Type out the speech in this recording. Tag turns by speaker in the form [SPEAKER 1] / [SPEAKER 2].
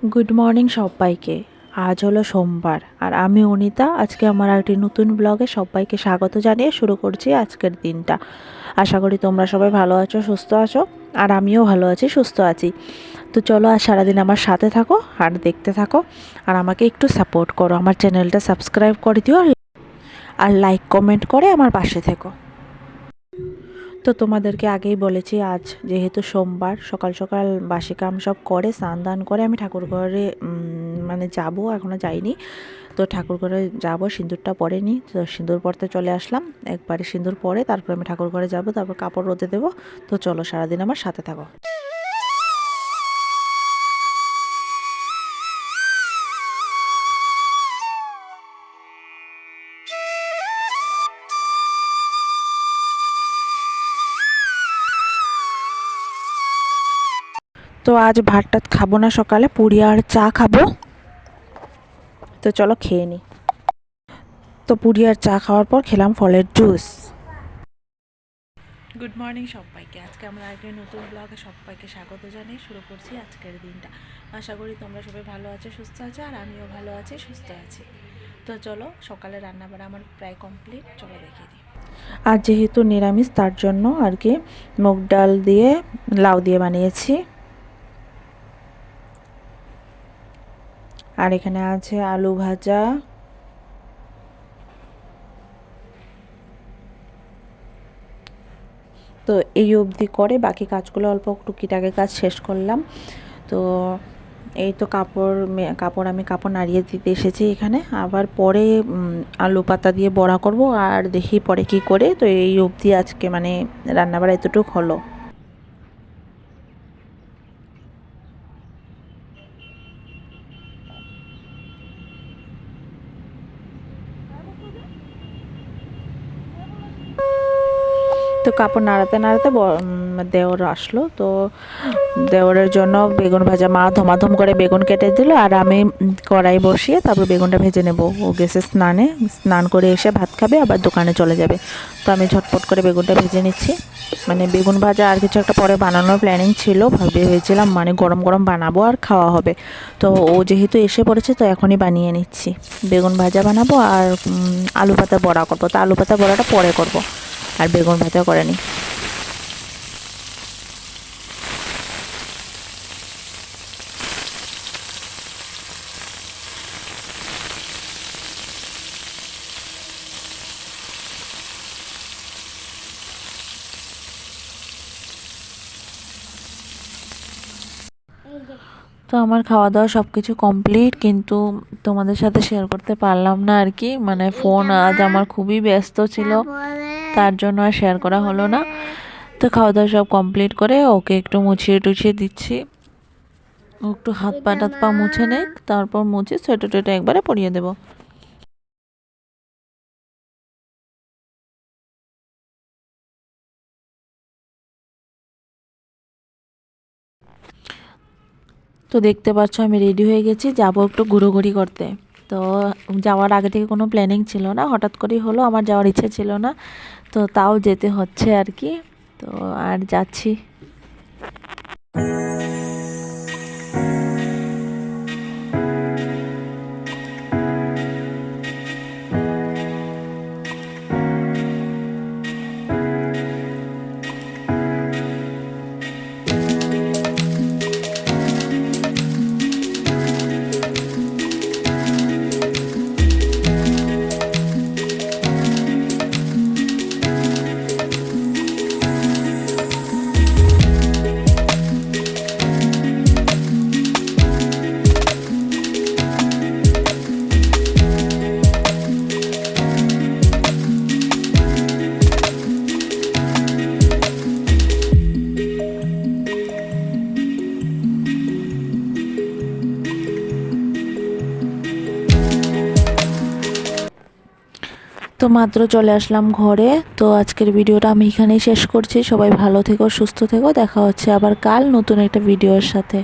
[SPEAKER 1] Good morning সবাইকে। আজ হলো সোমবার আর আমি অনিতা। আজকে আমার একটি নতুন ব্লগে সবাইকে স্বাগত জানিয়ে শুরু করছি আজকের দিনটা। আশা করি তোমরা সবাই ভালো আছো, সুস্থ আছো, আর আমিও ভালো আছি, সুস্থ আছি। তো চলো আজ সারাদিন আমার সাথে থাকো আর দেখতে থাকো, আর আমাকে একটু সাপোর্ট করো। আমার চ্যানেলটা সাবস্ক্রাইব করে দিও আর লাইক কমেন্ট করে আমার পাশে থেকো। তো তোমাদেরকে আগেই বলেছি, আজ যেহেতু সোমবার, সকাল সকাল বাসি কাম সব করে স্নান দান করে আমি ঠাকুর ঘরে মানে যাবো, এখনও যাইনি। তো ঠাকুর ঘরে যাবো, সিঁদুরটা পরে নিই। তো সিঁদুর পরতে চলে আসলাম। একবারে সিঁদুর পরে তারপর আমি ঠাকুর ঘরে যাব, তারপর কাপড় রোদে দেবো। তো চলো সারাদিন আমার সাথে থাকো। তো আজ ভাত টাত খাবো না, সকালে পুরি আর চা খাবো। তো চলো খেয়ে নিই। তো পুরি আর চা খাওয়ার পর খেলাম ফলের জুস। গুড মর্নিং সবাইকে। আজকে আমরা একটা নতুন ব্লগে সবাইকে স্বাগত জানিয়ে শুরু করছি আজকের দিনটা। আশা করি তোমরা সবাই ভালো আছো, সুস্থ আছো, আর আমিও ভালো আছি, সুস্থ আছি। তো চলো, সকালে রান্নাবাড়া আমার প্রায় কমপ্লিট, চলো দেখিয়ে দিই। আর যেহেতু নিরামিষ, তার জন্য আর কি মুগ ডাল দিয়ে লাউ দিয়ে বানিয়েছি। আর এখানে আছে আলু ভাজা, তো এই অবধি করে বাকি কাজগুলো অল্প টুকিটাকি কাজ শেষ করলাম। তো এই তো কাপড় আমি কাপড় নাড়িয়ে দিতে এসেছি এখানে। আবার পরে আলু পাতা দিয়ে বড়া করব, আর দেখি পরে কি করে। তো এই অবধি আজকে মানে রান্নাবাড়া এতটুকু হলো। তো কাপড় নাড়াতে নাড়াতে দেওর আসলো। তো দেওরের জন্য বেগুন ভাজা, মা ধমাধম করে বেগুন কেটে দিল, আর আমি কড়াই বসিয়ে তারপর বেগুনটা ভেজে নেব। ও গেছে স্নান করে এসে ভাত খাবে, আবার দোকানে চলে যাবে। তো আমি ঝটপট করে বেগুনটা ভেজে নিচ্ছি। মানে বেগুন ভাজা আর কিছু একটা পরে বানানোর প্ল্যানিং ছিল, ভেবেছিলাম মানে গরম গরম বানাবো আর খাওয়া হবে। তো ও যেহেতু এসে পড়েছে, তো এখনই বানিয়ে নিচ্ছি। বেগুন ভাজা বানাবো আর আলু পাতা বড়া করবো। তো আলু পাতা বড়াটা পরে করব, আর বেগুন ভাজা করে নিই। তো আমার খাওয়া দাওয়া সব কিছু কমপ্লিট, কিন্তু তোমাদের সাথে শেয়ার করতে পারলাম না আর কি। মানে ফোন আজ আমার খুবই ব্যস্ত ছিল, তার জন্য আর শেয়ার করা হলো না। তো খাওয়া দাওয়া সব কমপ্লিট করে ওকে একটু মুছিয়ে টুছিয়ে দিচ্ছি। ও একটু হাত পা মুছে নেক, তারপর মুছে সোয়েটার টোয়েটার একবারে পরিয়ে দেবো। তো দেখতে পাচ্ছ আমি রেডি হয়ে গেছি, যাবো একটু ঘুরোঘুরি করতে। তো যাওয়ার আগে থেকে কোনো প্ল্যানিং ছিল না, হঠাৎ করেই হলো। আমার যাওয়ার ইচ্ছে ছিল না, তো তাও যেতে হচ্ছে আর কি। তো আর যাচ্ছি। তো মাত্র চলে আসলাম ঘরে। তো আজকের ভিডিওটা আমি এখানেই শেষ করছি। সবাই ভালো থেকো, সুস্থ থেকো। দেখা হচ্ছে আবার কাল নতুন একটা ভিডিওর সাথে।